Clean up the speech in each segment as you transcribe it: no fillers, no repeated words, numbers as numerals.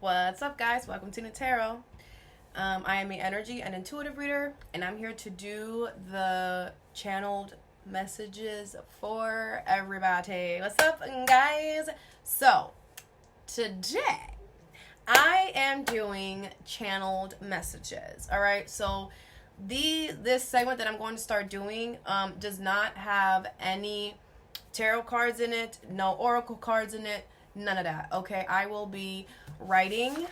What's up, guys? Welcome to Nutarot. I am an energy and intuitive reader, and I'm here to do the channeled messages for everybody. What's up, guys? So, today I am doing channeled messages. All right, so this segment that I'm going to start doing does not have any tarot cards in it, no oracle cards in it, none of that. Okay, I will be writing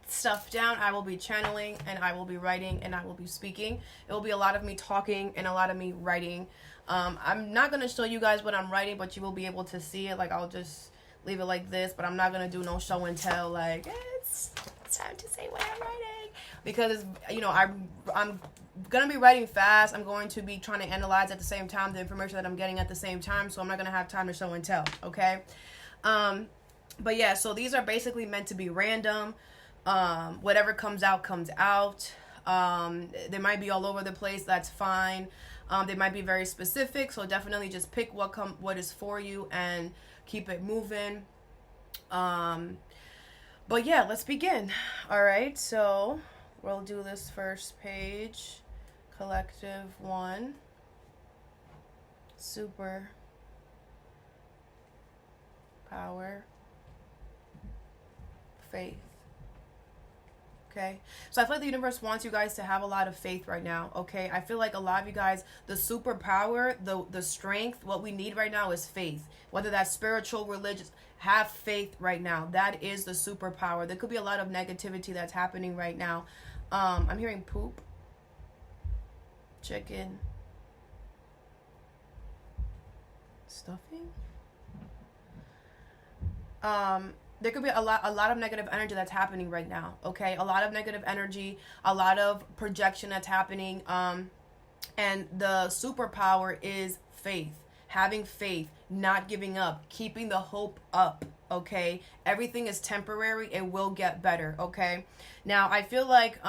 stuff down, I will be channeling, and I will be writing, and I will be speaking. It will be a lot of me talking and a lot of me writing. I'm not going to show you guys what I'm writing, but you will be able to see it. Like, I'll just leave it like this, but I'm not going to do no show and tell, like, it's time to say what I'm writing, because I'm gonna be writing fast. I'm going to be trying to analyze at the same time the information that I'm getting at the same time, so I'm not gonna have time to show and tell. Okay. But yeah, so these are basically meant to be random. Whatever comes out. They might be all over the place. That's fine. They might be very specific, so definitely just pick what is for you and keep it moving. But yeah, let's begin. All right, so we'll do this first page. Collective 1. Super power. Faith. Okay, so I feel like the universe wants you guys to have a lot of faith right now. Okay, I feel like a lot of you guys, the superpower, the strength, what we need right now is faith. Whether that's spiritual, religious, have faith right now. That is the superpower. There could be a lot of negativity that's happening right now. I'm hearing poop, chicken, stuffing. There could be a lot of negative energy that's happening right now. Okay, a lot of negative energy, a lot of projection that's happening. And the superpower is faith. Having faith, not giving up, keeping the hope up. Okay, everything is temporary. It will get better. Okay, now I feel like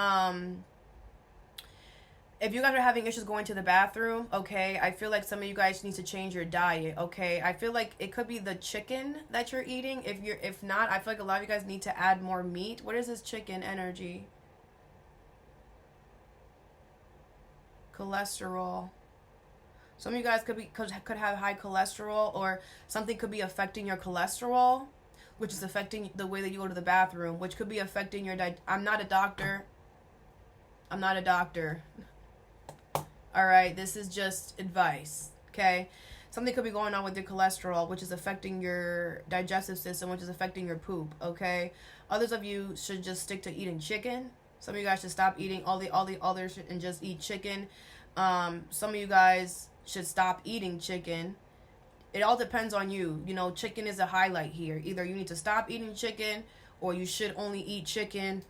if you guys are having issues going to the bathroom, okay, I feel like some of you guys need to change your diet. Okay, I feel like it could be the chicken that you're eating. If not, I feel like a lot of you guys need to add more meat. What is this chicken energy? Cholesterol. Some of you guys could have high cholesterol, or something could be affecting your cholesterol, which is affecting the way that you go to the bathroom, which could be affecting your I'm not a doctor. All right, this is just advice. Okay, something could be going on with your cholesterol, which is affecting your digestive system, which is affecting your poop. Okay, others of you should just stick to eating chicken. Some of you guys should stop eating all the other shit and just eat chicken. Some of you guys should stop eating chicken. It all depends on you. You know, chicken is a highlight here. Either you need to stop eating chicken, or you should only eat chicken.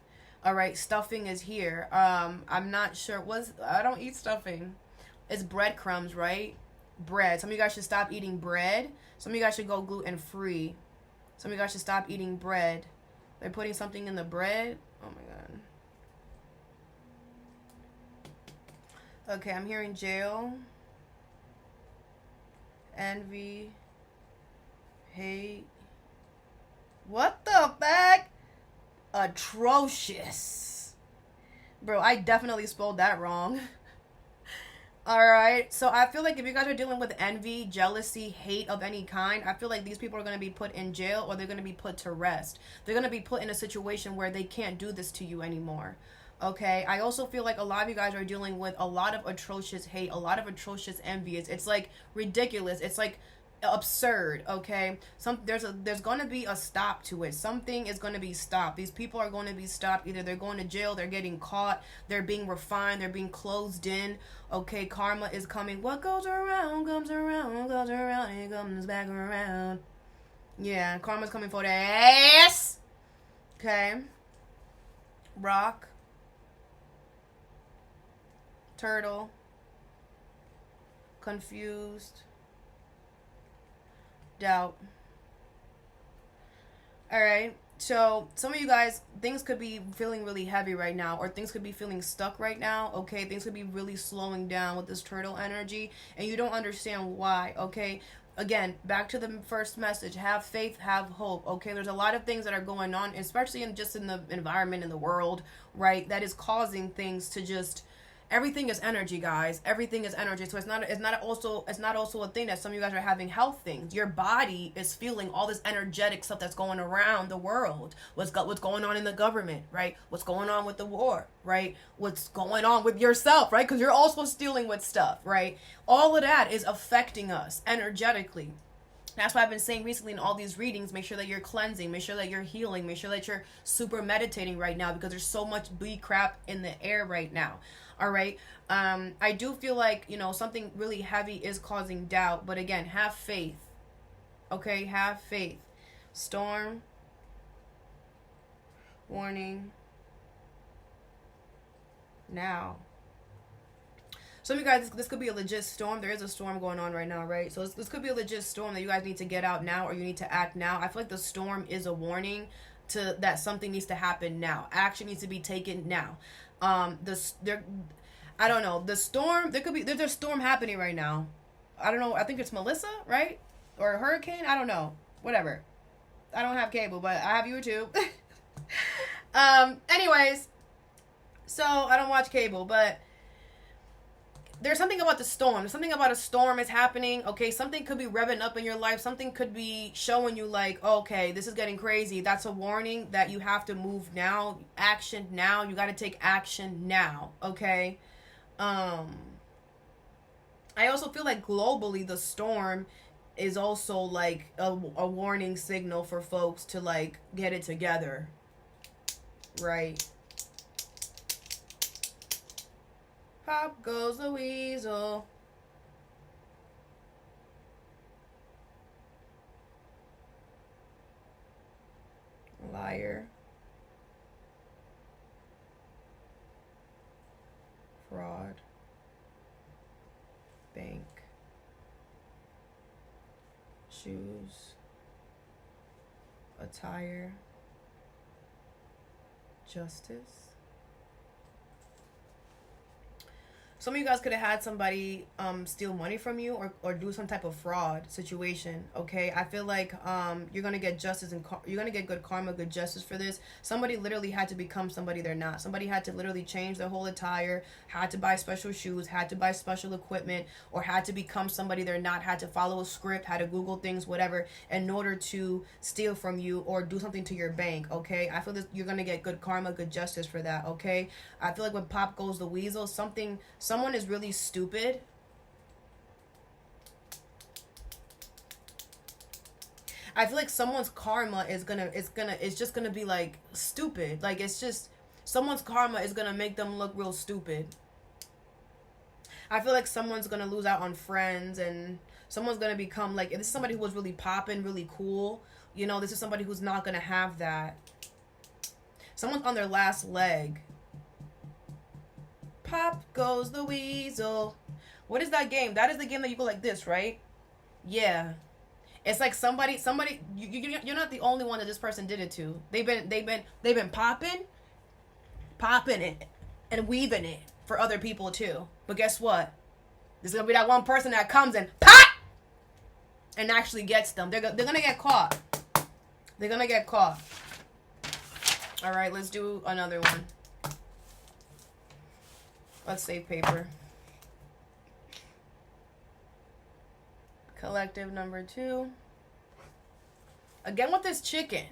All right, stuffing is here. I'm not sure. I don't eat stuffing. It's breadcrumbs, right? Bread. Some of you guys should stop eating bread. Some of you guys should go gluten free. Some of you guys should stop eating bread. They're putting something in the bread. Oh my god. Okay, I'm hearing jail, envy, hate. What the fuck? Atrocious. Bro, I definitely spelled that wrong. Alright, so I feel like if you guys are dealing with envy, jealousy, hate of any kind, I feel like these people are going to be put in jail, or they're going to be put to rest. They're going to be put in a situation where they can't do this to you anymore. Okay, I also feel like a lot of you guys are dealing with a lot of atrocious hate, a lot of atrocious envy. It's like ridiculous. It's like absurd. Okay, there's going to be a stop to it. Something is going to be stopped. These people are going to be stopped. Either they're going to jail, they're getting caught, they're being refined, they're being closed in. Okay, karma is coming. What goes around comes around, goes around, it comes back around. Yeah, karma's coming for the ass. Okay, rock, turtle, confused, doubt. All right, so some of you guys, things could be feeling really heavy right now, or things could be feeling stuck right now. Okay, things could be really slowing down with this turtle energy, and you don't understand why. Okay, again, back to the first message, have faith, have hope. Okay, there's a lot of things that are going on, especially in just in the environment, in the world, right, that is causing things to just, everything is energy, guys. Everything is energy. So it's not also a thing that some of you guys are having health things. Your body is feeling all this energetic stuff that's going around the world. What's going on in the government, right? What's going on with the war, right? What's going on with yourself, right? Because you're also dealing with stuff, right? All of that is affecting us energetically. That's why I've been saying recently in all these readings, make sure that you're cleansing, make sure that you're healing, make sure that you're super meditating right now, because there's so much B crap in the air right now. All right. I do feel like, something really heavy is causing doubt. But again, have faith. Okay. Have faith. Storm. Warning. Now. Some of you guys, this could be a legit storm. There is a storm going on right now, right? So this could be a legit storm that you guys need to get out now, or you need to act now. I feel like the storm is a warning that something needs to happen now. Action needs to be taken now. I don't know. The storm, there's a storm happening right now. I don't know. I think it's Melissa, right? Or a hurricane. I don't know. Whatever. I don't have cable, but I have YouTube. Anyways, so I don't watch cable, but there's something about the storm. There's something about a storm is happening. Okay, something could be revving up in your life. Something could be showing you like, okay, this is getting crazy. That's a warning that you have to move now. Action now. You got to take action now. Okay. I also feel like globally the storm is also like a warning signal for folks to like get it together. Right. Pop goes the weasel. Liar. Fraud. Bank. Shoes. Attire. Justice. Some of you guys could have had somebody steal money from you or do some type of fraud situation. Okay, I feel like you're gonna get justice and you're gonna get good karma, good justice for this. Somebody literally had to become somebody they're not. Somebody had to literally change their whole attire, had to buy special shoes, had to buy special equipment, or had to become somebody they're not. Had to follow a script, had to Google things, whatever, in order to steal from you or do something to your bank. Okay, I feel that you're gonna get good karma, good justice for that. Okay, I feel like when Pop goes the weasel, someone is really stupid. I feel like someone's karma is just gonna be like stupid. Like it's just someone's karma is gonna make them look real stupid. I feel like someone's gonna lose out on friends, and someone's gonna become like, if this is somebody who was really popping, really cool, this is somebody who's not gonna have that. Someone's on their last leg. Pop goes the weasel. What is that game? That is the game that you go like this, right? Yeah. It's like somebody. You're not the only one that this person did it to. They've been popping it, and weaving it for other people too. But guess what? There's gonna be that one person that comes and pop, and actually gets them. They're gonna get caught. They're gonna get caught. All right, let's do another one. Let's save paper. Collective number 2. Again with this chicken.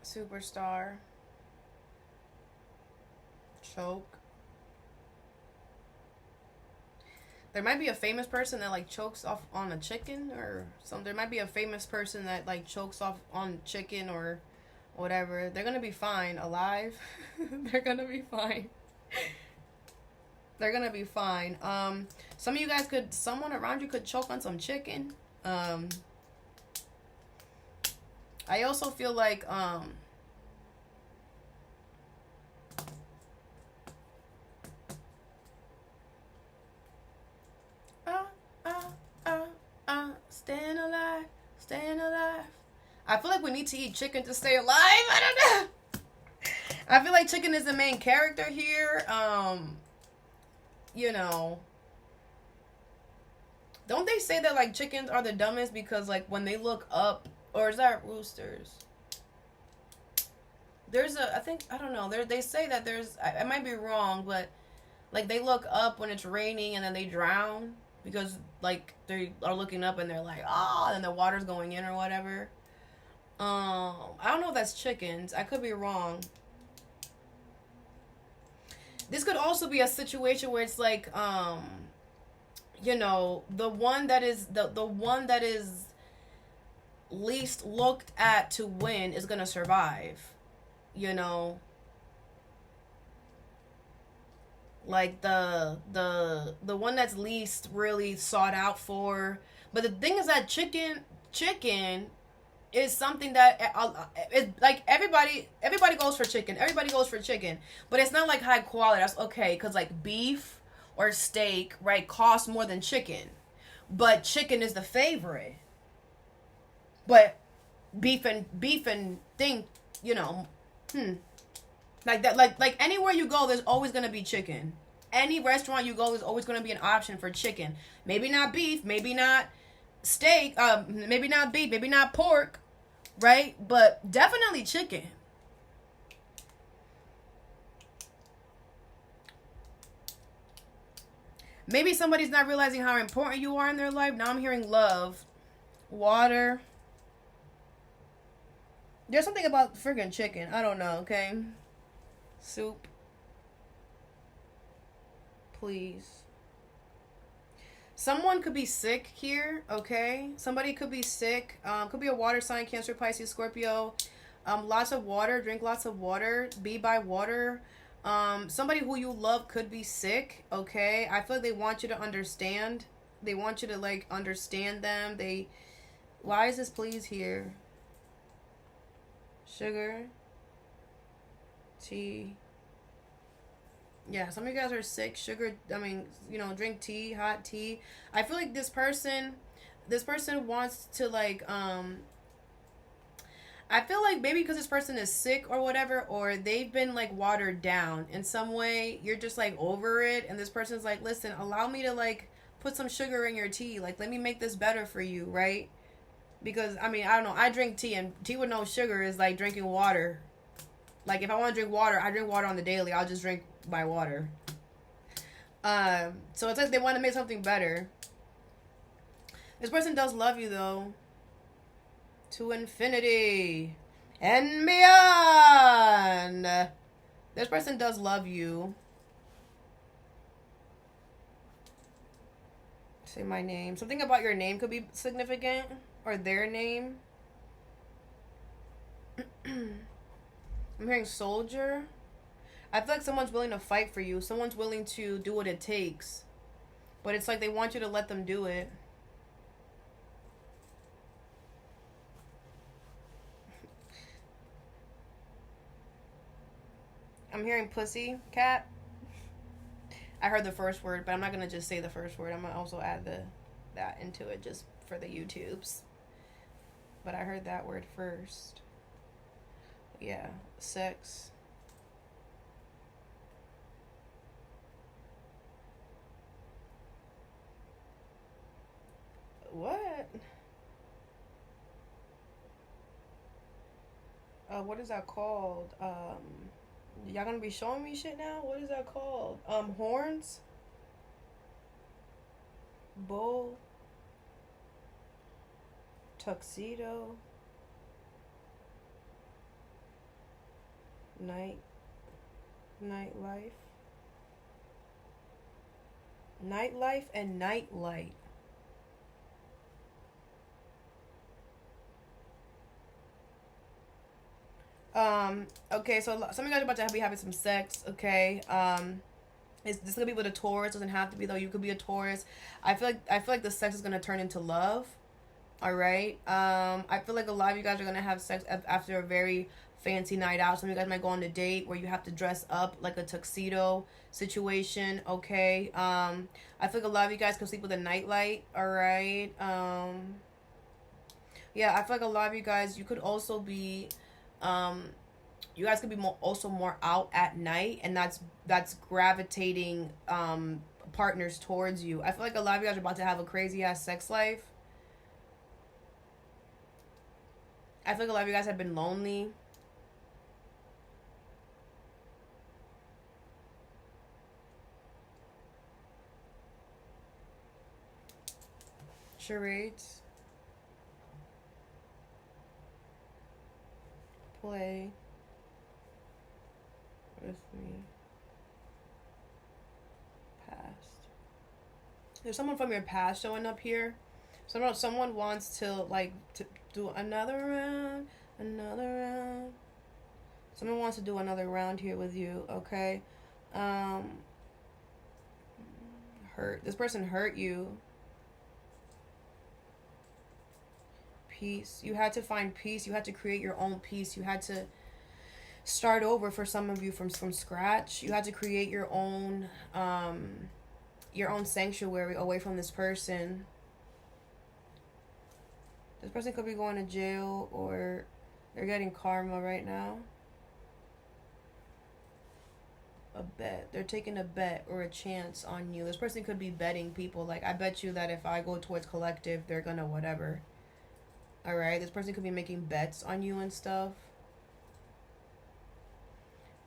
Superstar. Choke. There might be a famous person that like chokes off on a chicken or something. There might be a famous person that like chokes off on chicken or whatever. They're gonna be fine. Alive. They're gonna be fine. They're gonna be fine. Some of you guys someone around you could choke on some chicken. I also feel like staying alive, staying alive. I feel like we need to eat chicken to stay alive. I don't know. I feel like chicken is the main character here. Don't they say that like chickens are the dumbest because like when they look up, or is that roosters? There's a, I think, I don't know. They say that there's, I might be wrong, but like they look up when it's raining and then they drown because like they are looking up and they're like, oh, and the water's going in or whatever. I don't know if that's chickens. I could be wrong. This could also be a situation where it's like, you know, the one that is the one that is least looked at to win is gonna survive. You know, like the one that's least really sought out for. But the thing is that chicken is something that it's like everybody goes for chicken. Everybody goes for chicken, but it's not like high quality. That's okay, because like beef or steak, right, costs more than chicken, but chicken is the favorite. But beef and thing, you know, like that, like anywhere you go, there's always gonna be chicken. Any restaurant you go, there's always gonna be an option for chicken. Maybe not beef, maybe not steak, maybe not beef, maybe not pork, right? But definitely chicken. Maybe somebody's not realizing how important you are in their life. Now I'm hearing love, water. There's something about friggin' chicken. I don't know, okay? Soup. Please. Someone could be sick here, okay? Somebody could be sick. Could be a water sign, Cancer, Pisces, Scorpio. Lots of water. Drink lots of water. Be by water. Somebody who you love could be sick, okay? I feel like they want you to understand. They want you to, like, understand them. Why is this please here? Sugar. Tea. Yeah, some of you guys are sick. Sugar, I mean, you know, drink tea, hot tea. I feel like this person wants to, like, I feel like maybe because this person is sick or whatever, or they've been like watered down in some way. You're just like over it, and this person's like, listen, allow me to like put some sugar in your tea. Like, let me make this better for you, right? Because I mean, I don't know. I drink tea, and tea with no sugar is like drinking water. Like, if I want to drink water, I drink water on the daily. I'll just drink my water. So it's like they want to make something better. This person does love you though. To infinity and beyond. This person does love you. Say my name. Something about your name could be significant. Or their name. I'm hearing soldier. I feel like someone's willing to fight for you. Someone's willing to do what it takes. But it's like they want you to let them do it. I'm hearing pussy cat. I heard the first word, but I'm not gonna just say the first word. I'm gonna also add that into it just for the YouTubes. But I heard that word first. Yeah, sex. What? What is that called? Y'all gonna be showing me shit now? What is that called? Horns? Bull? Tuxedo? Nightlife? Nightlife and nightlight. Okay, so some of you guys are about to be having some sex, okay? This gonna be with a Taurus, doesn't have to be though, you could be a Taurus. I feel like the sex is gonna turn into love. Alright? I feel like a lot of you guys are gonna have sex after a very fancy night out. Some of you guys might go on a date where you have to dress up like a tuxedo situation, okay? I feel like a lot of you guys can sleep with a nightlight, alright? Yeah, I feel like a lot of you guys, you could also be you guys could be also more out at night, and that's gravitating partners towards you. I feel like a lot of you guys are about to have a crazy ass sex life. I feel like a lot of you guys have been lonely. Charades. Play with me. Past. There's someone from your past showing up here. Someone wants to like to do another round. Someone wants to do another round here with you, okay? Hurt. This person hurt you. Peace. You had to find peace. You had to create your own peace. You had to start over for some of you from scratch. You had to create your own sanctuary away from this person. This person could be going to jail or they're getting karma right now. A bet. They're taking a bet or a chance on you. This person could be betting people. Like, I bet you that if I go towards collective, they're gonna whatever. Alright? This person could be making bets on you and stuff.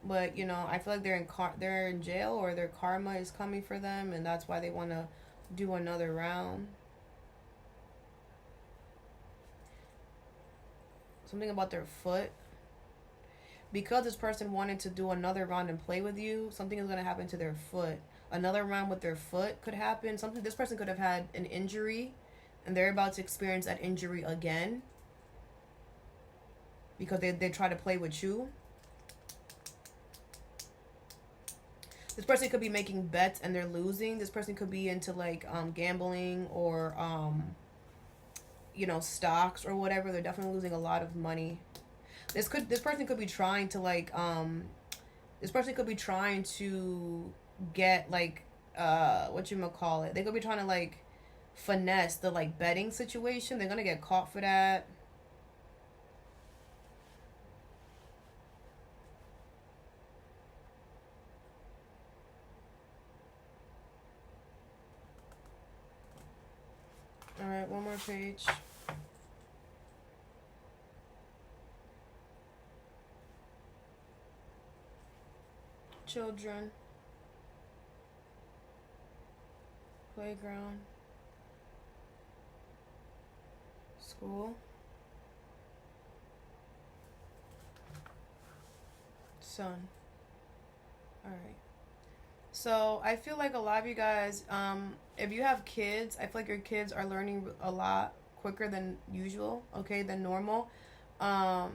But, you know, I feel like they're in jail or their karma is coming for them, and that's why they want to do another round. Something about their foot. Because this person wanted to do another round and play with you, something is going to happen to their foot. Another round with their foot could happen. This person could have had an injury, and they're about to experience that injury again. Because they try to play with you. This person could be making bets and they're losing. This person could be into like gambling or you know, stocks or whatever. They're definitely losing a lot of money. This person could be trying to like this person could be trying to get like whatchamacallit. They could be trying to like finesse the like betting situation. They're gonna get caught for that. Alright, one more page. Children. Playground. School. Sun. Alright. So I feel like a lot of you guys, if you have kids, I feel like your kids are learning a lot quicker than usual, okay, than normal. Some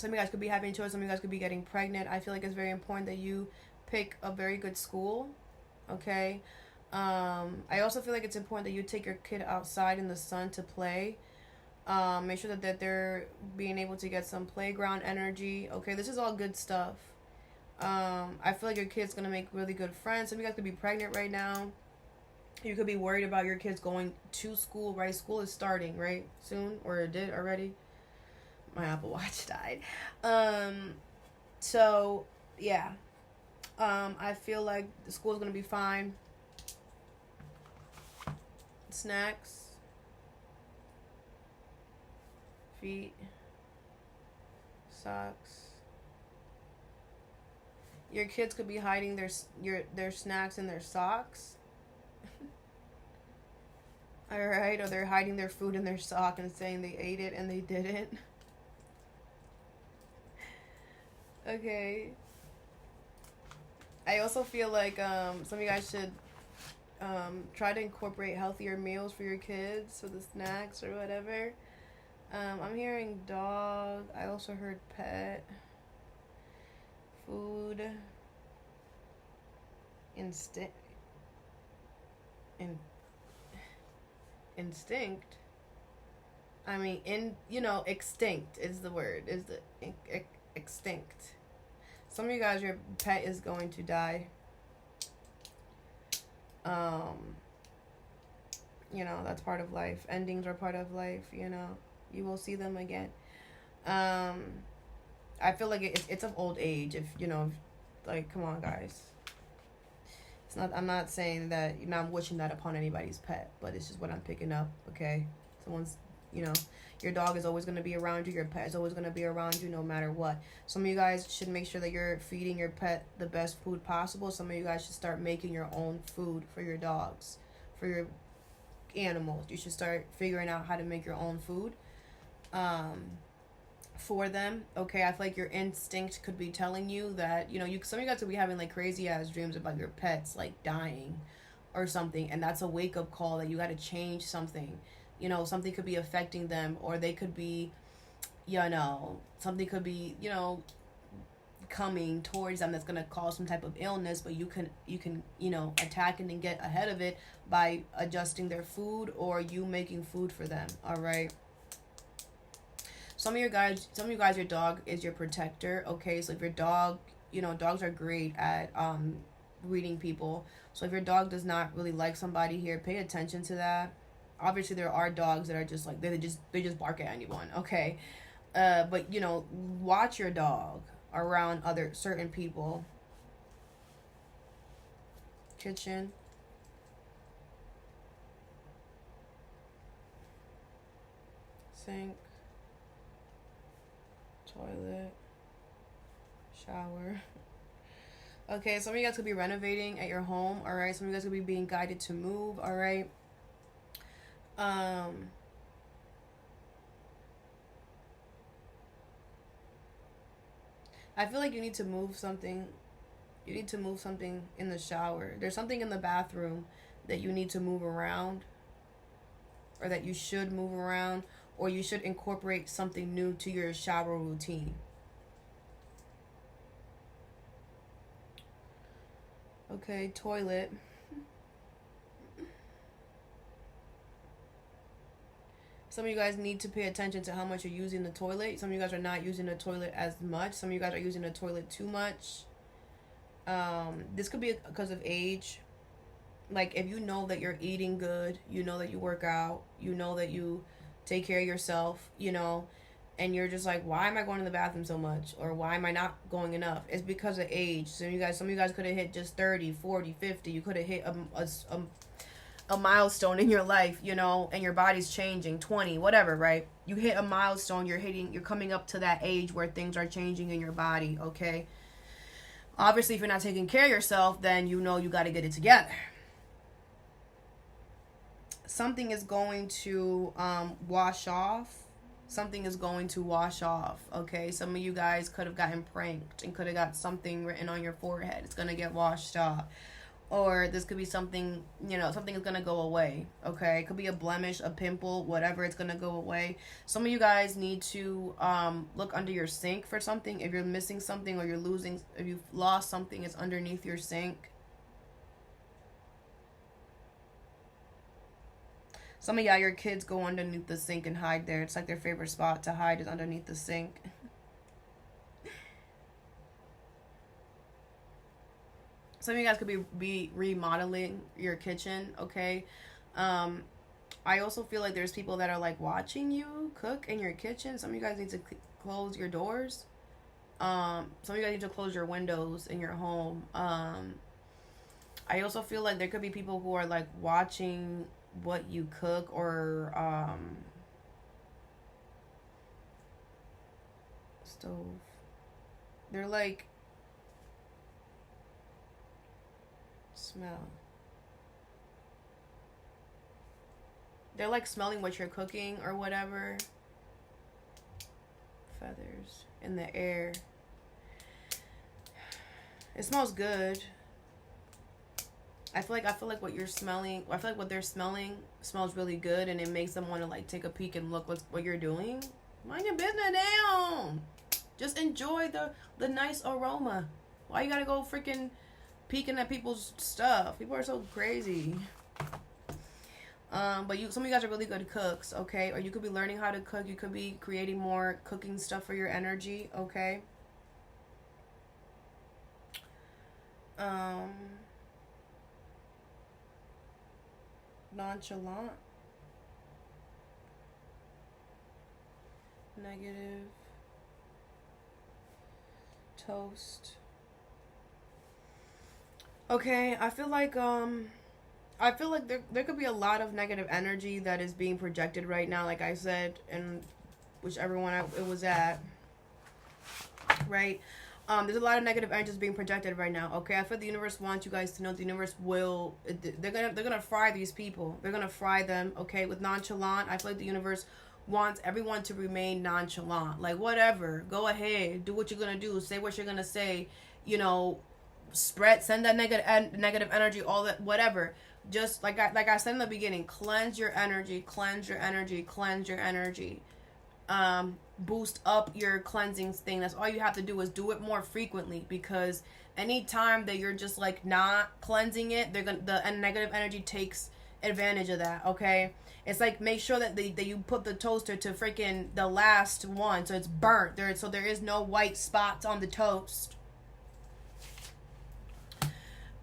of you guys could be having children, some of you guys could be getting pregnant. I feel like it's very important that you pick a very good school, okay? I also feel like it's important that you take your kid outside in the sun to play. Make sure that they're being able to get some playground energy, okay? This is all good stuff. I feel like your kid's gonna make really good friends. Some of you guys could be pregnant right now. You could be worried about your kids going to school, right? School is starting, right? Soon, or it did already. My Apple Watch died. So yeah. I feel like the school's gonna be fine. Snacks. Feet. Socks. Your kids could be hiding their snacks in their socks. Alright, or they're hiding their food in their sock and saying they ate it and they didn't. Okay. I also feel like some of you guys should try to incorporate healthier meals for your kids, for the snacks or whatever. I'm hearing dog. I also heard pet. Food. Instinct. I mean, extinct is the word. Is the extinct. Some of you guys, your pet is going to die. That's part of life. Endings are part of life, You will see them again. I feel like it's of old age. If, like, come on, guys. It's not. I'm not saying that. I'm wishing that upon anybody's pet, but it's just what I'm picking up. Okay, someone's. You know, your dog is always going to be around you. Your pet is always going to be around you, no matter what. Some of you guys should make sure that you're feeding your pet the best food possible. Some of you guys should start making your own food for your dogs, for your animals. You should start figuring out how to make your own food. For them. Okay, I feel like your instinct could be telling you that, some of you guys could be having like crazy ass dreams about your pets like dying or something, and that's a wake up call that you got to change something. Something could be affecting them, or they could be, something could be, coming towards them that's going to cause some type of illness, but you can attack it and get ahead of it by adjusting their food or you making food for them. All right. Some of you guys, your dog is your protector. Okay, so if your dog, dogs are great at reading people. So if your dog does not really like somebody here, pay attention to that. Obviously, there are dogs that are just like they just bark at anyone. Okay, but watch your dog around other certain people. Kitchen. Sink. Toilet, shower. Okay, some of you guys could be renovating at your home. All right, some of you guys could be being guided to move. All right. I feel like you need to move something. You need to move something in the shower. There's something in the bathroom that you need to move around, or that you should move around, or you should incorporate something new to your shower routine. Okay, toilet. Some of you guys need to pay attention to how much you're using the toilet. Some of you guys are not using the toilet as much. Some of you guys are using the toilet too much. This could be because of age. Like, if you know that you're eating good, you know that you work out, you know that you take care of yourself, and you're just like, why am I going to the bathroom so much? Or why am I not going enough? It's because of age. Some of you guys could have hit just 30, 40, 50. You could have hit a milestone in your life, and your body's changing, 20, whatever, right? You hit a milestone, you're coming up to that age where things are changing in your body, okay? Obviously, if you're not taking care of yourself, then you got to get it together. Something is going to wash off. Something is going to wash off, okay? Some of you guys could have gotten pranked and could have got something written on your forehead. It's going to get washed off. Or this could be something, something is going to go away, okay? It could be a blemish, a pimple, whatever. It's going to go away. Some of you guys need to look under your sink for something. If you're missing something or if you've lost something, it's underneath your sink. Some of y'all, your kids go underneath the sink and hide there. It's like their favorite spot to hide is underneath the sink. Some of you guys could be remodeling your kitchen, okay? I also feel like there's people that are like watching you cook in your kitchen. Some of you guys need to close your doors. Some of you guys need to close your windows in your home. I also feel like there could be people who are like watching what you cook, or stove. They're like smell. They're like smelling what you're cooking or whatever. Feathers in the air. It smells good. I feel like what you're smelling, I feel like what they're smelling smells really good, and it makes them want to like take a peek and look what you're doing. Mind your business, damn. Just enjoy the nice aroma. Why you gotta go freaking peeking at people's stuff? People are so crazy. But some of you guys are really good cooks, okay? Or you could be learning how to cook. You could be creating more cooking stuff for your energy, okay? Nonchalant. Negative. Toast. Okay, I feel like there could be a lot of negative energy that is being projected right now, like I said, and whichever one it was at, right? There's a lot of negative energy being projected right now. Okay, I feel the universe wants you guys to know the universe will. They're gonna fry these people. They're gonna fry them. Okay, with nonchalant. I feel like the universe wants everyone to remain nonchalant. Like whatever, go ahead, do what you're gonna do, say what you're gonna say. You know, send that negative energy, all that, whatever. Just like I said in the beginning, cleanse your energy, cleanse your energy, cleanse your energy. Boost up your cleansing thing. That's all you have to do, is do it more frequently, because anytime that you're just like not cleansing it, the negative energy takes advantage of that. Okay, it's like, make sure that you put the toaster to freaking the last one, so it's burnt there, so there is no white spots on the toast.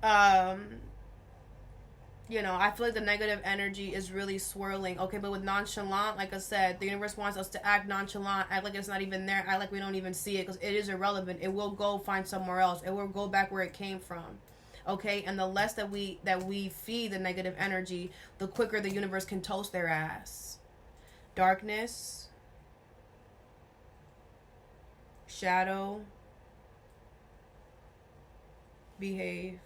I feel like the negative energy is really swirling. Okay, but with nonchalant, like I said, the universe wants us to act nonchalant, act like it's not even there, act like we don't even see it, because it is irrelevant. It will go find somewhere else. It will go back where it came from. Okay, and the less that we feed the negative energy, the quicker the universe can toast their ass. Darkness, shadow, behave.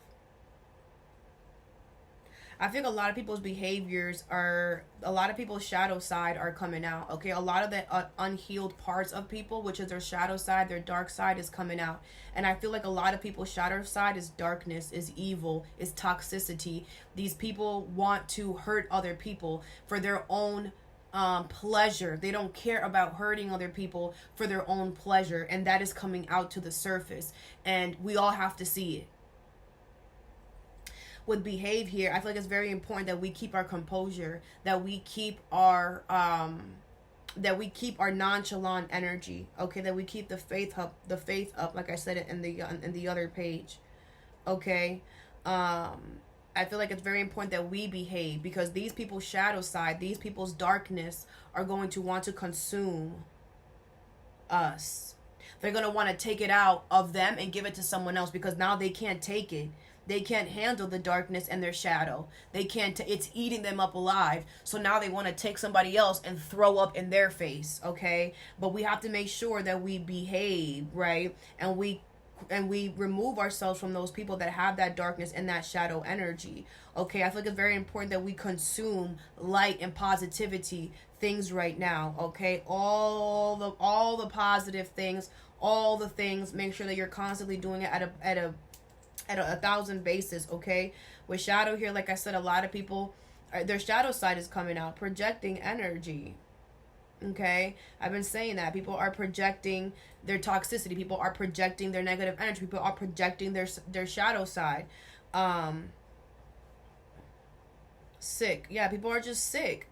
I think a lot of people's a lot of people's shadow side are coming out. Okay, a lot of the unhealed parts of people, which is their shadow side, their dark side, is coming out. And I feel like a lot of people's shadow side is darkness, is evil, is toxicity. These people want to hurt other people for their own pleasure. They don't care about hurting other people for their own pleasure, and that is coming out to the surface. And we all have to see it. With behave here, I feel like it's very important that we keep our composure, that we keep our nonchalant energy. Okay, that we keep the faith up, like I said it in the other page. Okay, I feel like it's very important that we behave, because these people's shadow side, these people's darkness, are going to want to consume us. They're going to want to take it out of them and give it to someone else, because now they can't take it. They can't handle the darkness and their shadow. They can't. It's eating them up alive. So now they want to take somebody else and throw up in their face. Okay, but we have to make sure that we behave, right, and we remove ourselves from those people that have that darkness and that shadow energy. Okay, I feel like it's very important that we consume light and positivity things right now. Okay, all the positive things, all the things. Make sure that you're constantly doing it at a 1,000 bases. Okay, with shadow here, like I said, a lot of people, their shadow side is coming out, projecting energy. Okay, I've been saying that people are projecting their toxicity, people are projecting their negative energy, people are projecting their shadow side. Sick. Yeah, people are just sick.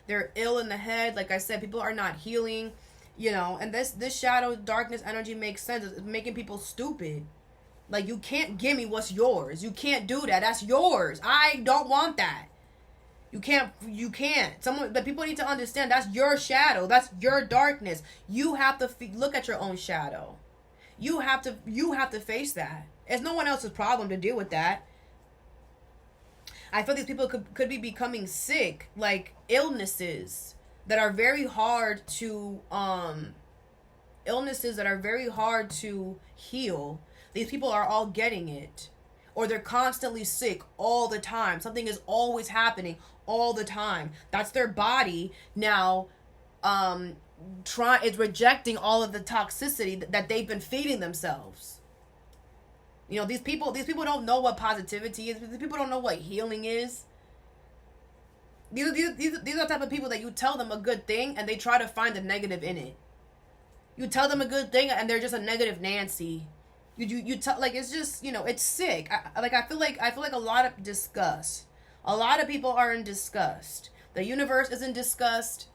They're ill in the head. Like I said, people are not healing, and this shadow darkness energy makes sense. It's making people stupid. Like, you can't give me what's yours. You can't do that. That's yours. I don't want that. You can't. But people need to understand, that's your shadow. That's your darkness. You have to look at your own shadow. You have to face that. It's no one else's problem to deal with that. I feel these people could be becoming sick, like illnesses that are very hard to heal. These people are all getting it, or they're constantly sick all the time. Something is always happening all the time. That's their body now. It's rejecting all of the toxicity that they've been feeding themselves. These people don't know what positivity is. These people don't know what healing is. These are the type of people that you tell them a good thing and they try to find the negative in it. You tell them a good thing and they're just a negative Nancy. You tell, like, it's just, it's sick. I feel like a lot of disgust. A lot of people are in disgust. The universe is in disgust.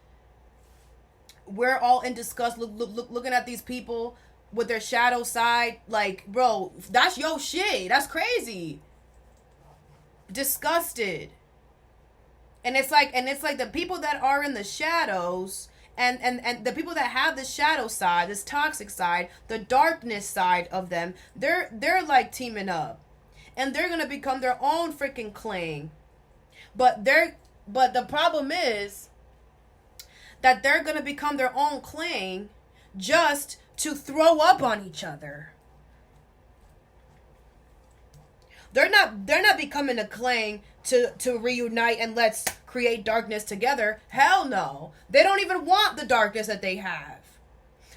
We're all in disgust. Looking at these people with their shadow side, like, bro, that's your shit. That's crazy. Disgusted. And it's like the people that are in the shadows, and the people that have the shadow side, this toxic side, the darkness side of them, they're like teaming up. and they're gonna become their own freaking clan. But the problem is that they're gonna become their own clan just to throw up on each other. They're not becoming a clan to reunite and let's create darkness together. Hell no. They don't even want the darkness that they have.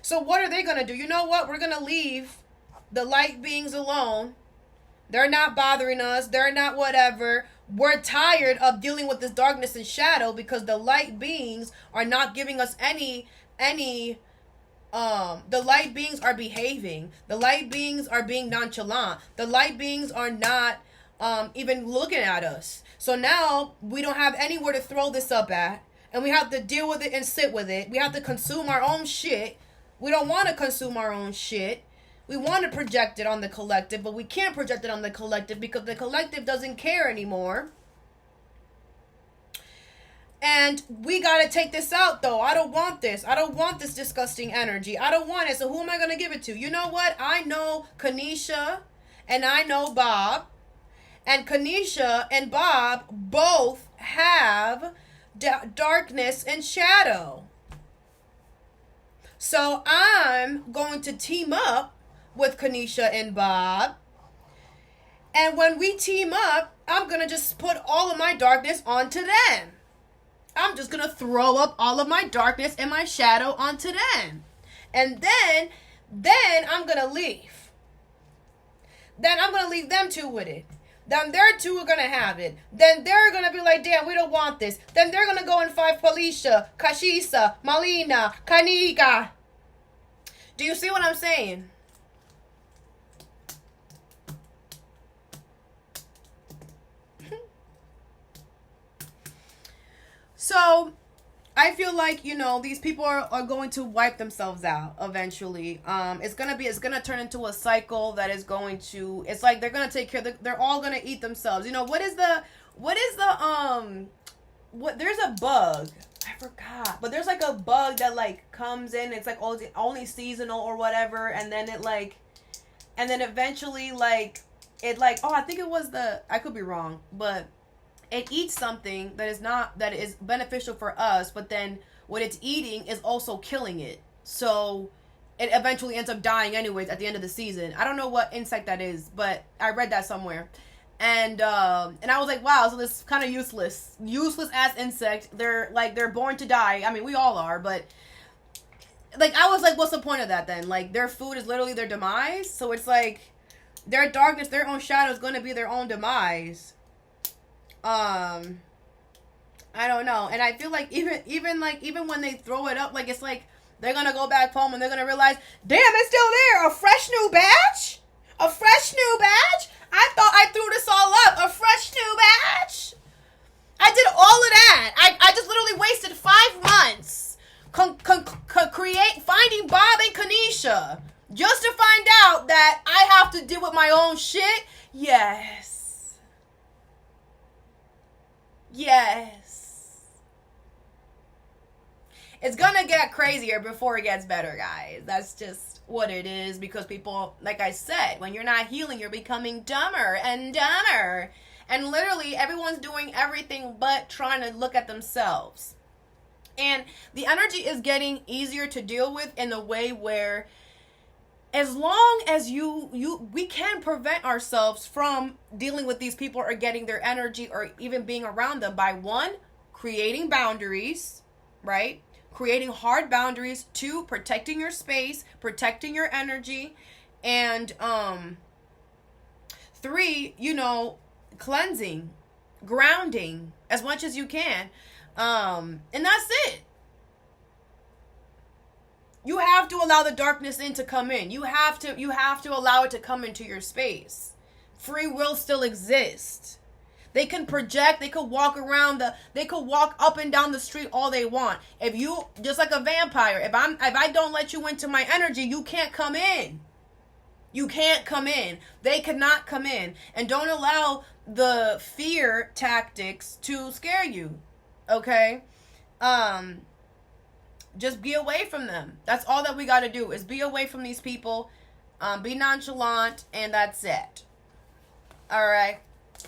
So what are they gonna do? You know what? We're gonna leave the light beings alone. They're not bothering us. They're not whatever. We're tired of dealing with this darkness and shadow because the light beings are not giving us any the light beings are behaving. The light beings are being nonchalant. The light beings are not even looking at us. So now we don't have anywhere to throw this up at, and we have to deal with it and sit with it. We have to consume our own shit. We don't want to consume our own shit. We want to project it on the collective, but we can't project it on the collective because the collective doesn't care anymore. And we got to take this out, though. I don't want this. I don't want this disgusting energy. I don't want it. So who am I going to give it to? You know what? I know Kanisha and I know Bob. And Kanisha and Bob both have darkness and shadow. So I'm going to team up with Kanisha and Bob. And when we team up, I'm going to just put all of my darkness onto them. I'm just going to throw up all of my darkness and my shadow onto them. And then I'm going to leave. Then I'm going to leave them two with it. Then their two are going to have it. Then they're going to be like, damn, we don't want this. Then they're going to go and fight Felicia, Kashisa, Malina, Kanika. Do you see what I'm saying? So, I feel like, you know, these people are going to wipe themselves out eventually. It's gonna turn into a cycle that is going to, it's like they're gonna take care, they're all gonna eat themselves. You know, there's a bug. I forgot. But there's like a bug that like comes in, it's like only seasonal or whatever, and then eventually like, I think it was I could be wrong, but it eats something that is beneficial for us, but then what it's eating is also killing it. So it eventually ends up dying anyways at the end of the season. I don't know what insect that is, but I read that somewhere. And I was like, wow, so this is kind of useless ass insect. They're born to die. I mean, we all are, but like, I was like, what's the point of that then? Like, their food is literally their demise. So it's like their darkness, their own shadow is going to be their own demise. I don't know. And I feel like even when they throw it up, like, it's like they're gonna go back home and they're gonna realize, damn, it's still there. A fresh new batch? I thought I threw this all up. A fresh new batch? I did all of that. I just literally wasted 5 months finding Bob and Kanisha just to find out that I have to deal with my own shit. Yes. It's gonna get crazier before it gets better, guys. That's just what it is, because people, like I said, when you're not healing, you're becoming dumber and dumber. And literally, everyone's doing everything but trying to look at themselves. And the energy is getting easier to deal with in a way where, as long as we can prevent ourselves from dealing with these people or getting their energy or even being around them by, 1, creating boundaries, right? Creating hard boundaries. 2, protecting your space, protecting your energy. And 3, cleansing, grounding as much as you can. And that's it. You have to allow the darkness to come in. You have to allow it to come into your space. Free will still exists. They can project, they could walk up and down the street all they want. If you, just like a vampire, if I don't let you into my energy, you can't come in. You can't come in. They cannot come in. And don't allow the fear tactics to scare you. Okay? Just be away from them. That's all that we got to do, is be away from these people. Be nonchalant, and that's it. All right.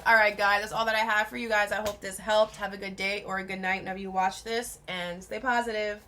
All right, guys. That's all that I have for you guys. I hope this helped. Have a good day or a good night whenever you watch this, and stay positive.